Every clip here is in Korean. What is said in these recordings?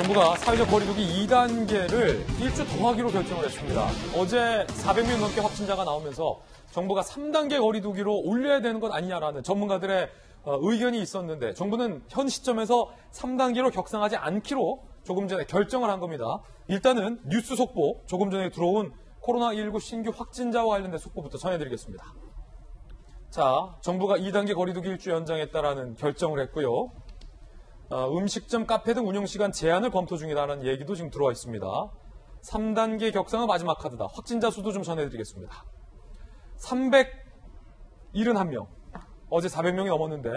정부가 사회적 거리두기 2단계를 1주 더 하기로 결정을 했습니다. 어제 400명 넘게 확진자가 나오면서 정부가 3단계 거리두기로 올려야 되는 것 아니냐라는 전문가들의 의견이 있었는데 정부는 현 시점에서 3단계로 격상하지 않기로 조금 전에 결정을 한 겁니다. 일단은 뉴스 속보, 조금 전에 들어온 코로나19 신규 확진자와 관련된 속보부터 전해드리겠습니다. 자, 정부가 2단계 거리두기 1주 연장했다라는 결정을 했고요. 음식점, 카페 등 운영시간 제한을 검토 중이다라는 얘기도 지금 들어와 있습니다. 3단계 격상은 마지막 카드다. 확진자 수도 좀 전해드리겠습니다. 371명. 어제 400명이 넘었는데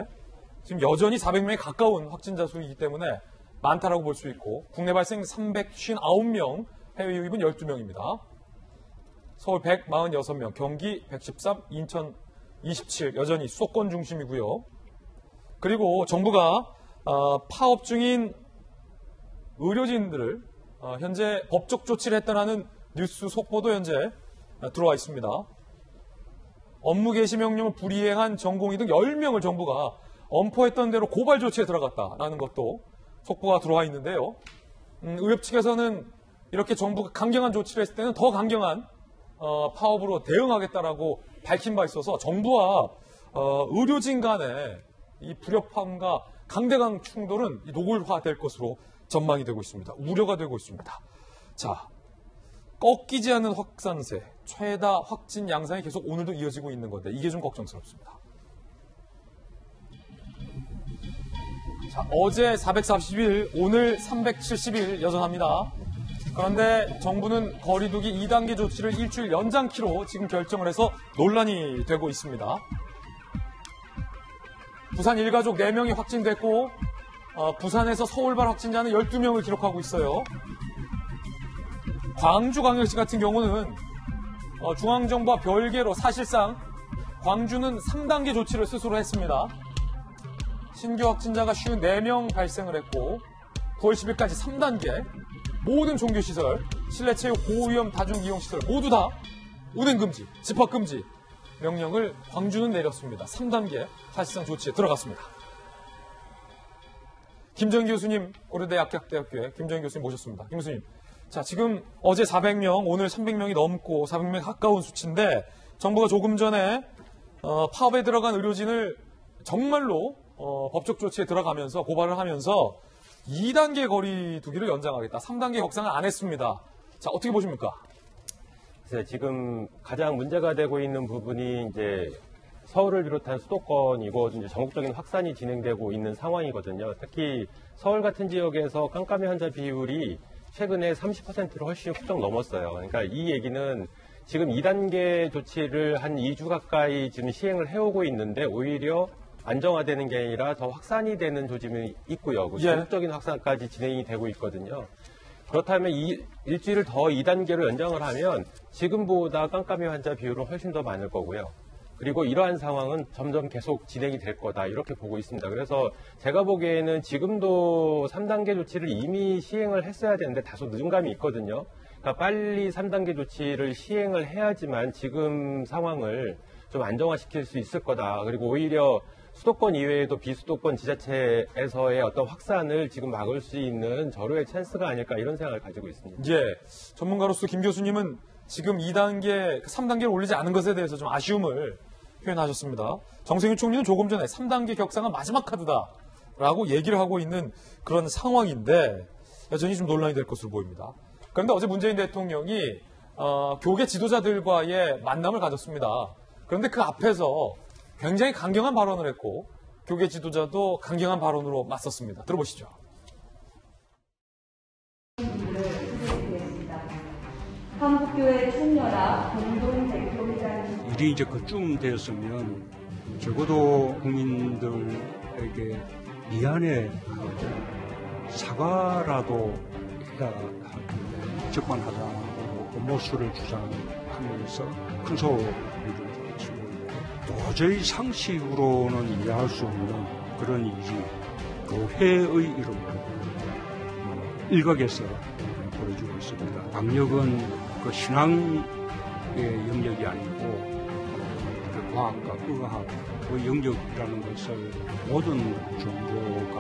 지금 여전히 400명에 가까운 확진자 수이기 때문에 많다라고 볼 수 있고 국내 발생 359명, 해외 유입은 12명입니다. 서울 146명, 경기 113, 인천 27, 여전히 수도권 중심이고요. 그리고 정부가 파업 중인 의료진들을 현재 법적 조치를 했다는 뉴스 속보도 현재 들어와 있습니다. 업무 개시 명령을 불이행한 전공의 등 10명을 정부가 엄포했던 대로 고발 조치에 들어갔다라는 것도 속보가 들어와 있는데요. 의협 측에서는 이렇게 정부가 강경한 조치를 했을 때는 더 강경한 파업으로 대응하겠다라고 밝힌 바 있어서 정부와 의료진 간의 이 불협화음과 강대강 충돌은 노골화될 것으로 전망이 되고 있습니다. 우려가 되고 있습니다. 자, 꺾이지 않는 확산세, 최다 확진 양상이 계속 오늘도 이어지고 있는 건데 이게 좀 걱정스럽습니다. 자, 어제 441, 오늘 371 여전합니다. 그런데 정부는 거리두기 2단계 조치를 일주일 연장키로 지금 결정을 해서 논란이 되고 있습니다. 부산 일가족 4명이 확진됐고 부산에서 서울발 확진자는 12명을 기록하고 있어요. 광주광역시 같은 경우는 중앙정부와 별개로 사실상 광주는 3단계 조치를 스스로 했습니다. 신규 확진자가 54명 발생을 했고 9월 10일까지 3단계 모든 종교시설, 실내체육, 고위험 다중이용시설 모두 다 운행금지, 집합금지 명령을 광주는 내렸습니다. 3단계 사실상 조치에 들어갔습니다. 김정인 교수님, 고려대 약학대학교의 김정인 교수님 모셨습니다. 김 교수님, 자, 지금 어제 400명, 오늘 300명이 넘고 400명 가까운 수치인데 정부가 조금 전에 파업에 들어간 의료진을 정말로 법적 조치에 들어가면서 고발을 하면서 2단계 거리두기를 연장하겠다. 3단계 격상을 안 했습니다. 자, 어떻게 보십니까? 그래서 지금 가장 문제가 되고 있는 부분이 이제 서울을 비롯한 수도권이고 이제 전국적인 확산이 진행되고 있는 상황이거든요. 특히 서울 같은 지역에서 깜깜이 환자 비율이 최근에 30%를 훨씬 훌쩍 넘었어요. 그러니까 이 얘기는 지금 2단계 조치를 한 2주 가까이 지금 시행을 해오고 있는데 오히려 안정화되는 게 아니라 더 확산이 되는 조짐이 있고요. 전국적인 확산까지 진행이 되고 있거든요. 그렇다면 일주일을 더 2단계로 연장을 하면 지금보다 깜깜이 환자 비율은 훨씬 더 많을 거고요. 그리고 이러한 상황은 점점 계속 진행이 될 거다 이렇게 보고 있습니다. 그래서 제가 보기에는 지금도 3단계 조치를 이미 시행을 했어야 되는데 다소 늦은 감이 있거든요. 그러니까 빨리 3단계 조치를 시행을 해야지만 지금 상황을 좀 안정화시킬 수 있을 거다. 그리고 오히려 수도권 이외에도 비수도권 지자체에서의 어떤 확산을 지금 막을 수 있는 절호의 찬스가 아닐까 이런 생각을 가지고 있습니다. 예, 전문가로서 김 교수님은 지금 2단계, 3단계를 올리지 않은 것에 대해서 좀 아쉬움을 표현하셨습니다. 정세균 총리는 조금 전에 3단계 격상은 마지막 카드다라고 얘기를 하고 있는 그런 상황인데 여전히 좀 논란이 될 것으로 보입니다. 그런데 어제 문재인 대통령이 교계 지도자들과의 만남을 가졌습니다. 그런데 그 앞에서 굉장히 강경한 발언을 했고 교계 지도자도 강경한 발언으로 맞섰습니다. 들어보시죠. 한국교회 총연합 공동대표이사님. 일이 이제 그쯤 되었으면 적어도 국민들에게 미안해 사과라도 적반하장하고 모수를 주장하면서 큰 소리를 지르고 도저히 상식으로는 이해할 수 없는 그런 일이 교회의 이름으로 일각에서 벌어지고 있습니다. 방역은 그 신앙의 영역이 아니고 그 과학과 의학의 영역이라는 것을 모든 종교가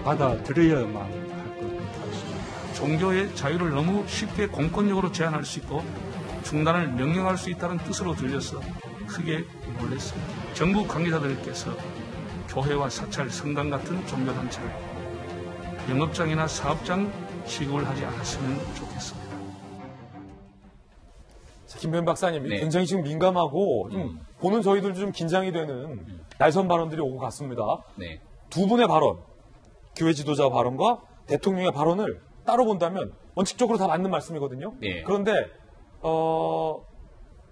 받아들여야만 할 것 같습니다. 종교의 자유를 너무 쉽게 공권력으로 제한할 수 있고 중단을 명령할 수 있다는 뜻으로 들려서 크게 놀랐습니다. 정부 관계자들께서 교회와 사찰, 성당 같은 종교단체를 영업장이나 사업장 취급을 하지 않았으면 좋겠습니다. 김변 박사님, 네. 굉장히 지금 민감하고 좀 보는 저희들도 좀 긴장이 되는 날선 발언들이 오고 갔습니다. 네. 두 분의 발언, 교회 지도자 발언과 대통령의 발언을 따로 본다면 원칙적으로 다 맞는 말씀이거든요. 네. 그런데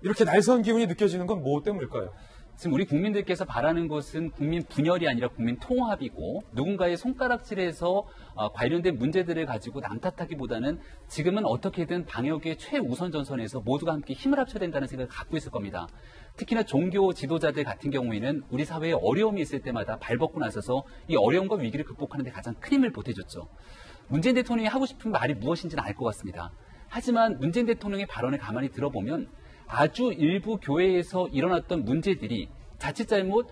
이렇게 날선 기운이 느껴지는 건 뭐 때문일까요? 지금 우리 국민들께서 바라는 것은 국민 분열이 아니라 국민 통합이고 누군가의 손가락질에서 관련된 문제들을 가지고 남탓하기보다는 지금은 어떻게든 방역의 최우선 전선에서 모두가 함께 힘을 합쳐야 된다는 생각을 갖고 있을 겁니다. 특히나 종교 지도자들 같은 경우에는 우리 사회에 어려움이 있을 때마다 발벗고 나서서 이 어려움과 위기를 극복하는 데 가장 큰 힘을 보태줬죠. 문재인 대통령이 하고 싶은 말이 무엇인지는 알 것 같습니다. 하지만 문재인 대통령의 발언을 가만히 들어보면 아주 일부 교회에서 일어났던 문제들이 자칫 잘못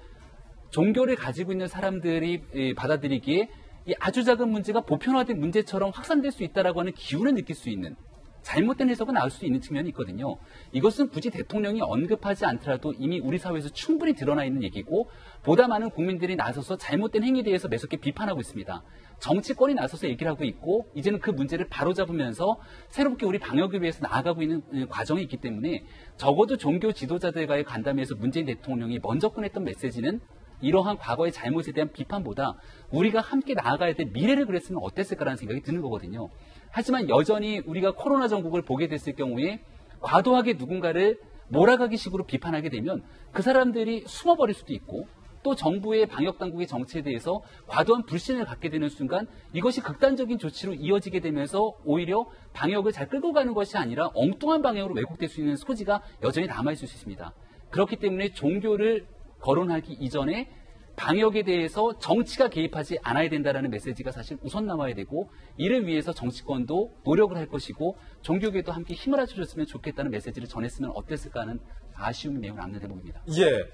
종교를 가지고 있는 사람들이 받아들이기에 이 아주 작은 문제가 보편화된 문제처럼 확산될 수 있다라고 하는 기운을 느낄 수 있는 잘못된 해석은 나올 수 있는 측면이 있거든요. 이것은 굳이 대통령이 언급하지 않더라도 이미 우리 사회에서 충분히 드러나 있는 얘기고 보다 많은 국민들이 나서서 잘못된 행위에 대해서 매섭게 비판하고 있습니다. 정치권이 나서서 얘기를 하고 있고 이제는 그 문제를 바로잡으면서 새롭게 우리 방역을 위해서 나아가고 있는 과정이 있기 때문에 적어도 종교 지도자들과의 간담회에서 문재인 대통령이 먼저 꺼냈던 메시지는 이러한 과거의 잘못에 대한 비판보다 우리가 함께 나아가야 될 미래를 그랬으면 어땠을까라는 생각이 드는 거거든요. 하지만 여전히 우리가 코로나 전국을 보게 됐을 경우에 과도하게 누군가를 몰아가기 식으로 비판하게 되면 그 사람들이 숨어버릴 수도 있고 또 정부의 방역당국의 정치에 대해서 과도한 불신을 갖게 되는 순간 이것이 극단적인 조치로 이어지게 되면서 오히려 방역을 잘 끌고 가는 것이 아니라 엉뚱한 방향으로 왜곡될 수 있는 소지가 여전히 남아있을 수 있습니다. 그렇기 때문에 종교를 거론하기 이전에 방역에 대해서 정치가 개입하지 않아야 된다는 메시지가 사실 우선 나와야 되고 이를 위해서 정치권도 노력을 할 것이고 종교계도 함께 힘을 합쳐줬으면 좋겠다는 메시지를 전했으면 어땠을까 하는 아쉬움이 매우 남는 대목입니다. 예.